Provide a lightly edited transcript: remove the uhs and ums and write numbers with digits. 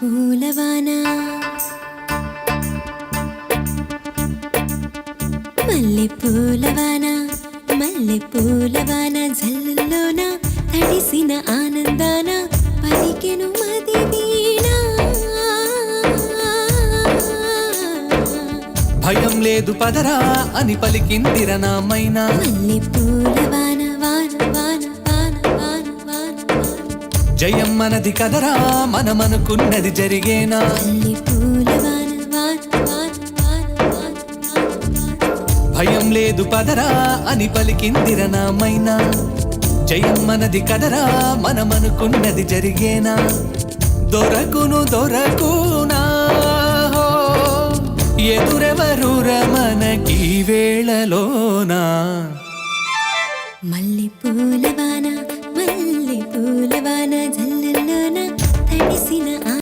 పూలవాన మల్లె పూలవాన మల్లె పూలవాన జల్లులోన తడిసిన ఆనందాన పలికెను మది వీణ భయం లేదు పదరా అని పలికిందిర నామైనా మల్లె పూలవాన వాన వాన వాన వాన వాన జయం మనది కదరా మనమనుకున్నది జరిగేనా మల్లె పూలవాన వాన వాన వాన వాన భయం లేదు పదరా అని పలికిందిర నామైనా జయం మనది కదరా మనమనుకున్నది జరిగేనా దొరకును దొరకునా ఎదురెవరుర మనకి వేళలోనా మల్లె పూలవాన మల్లె పూలవాన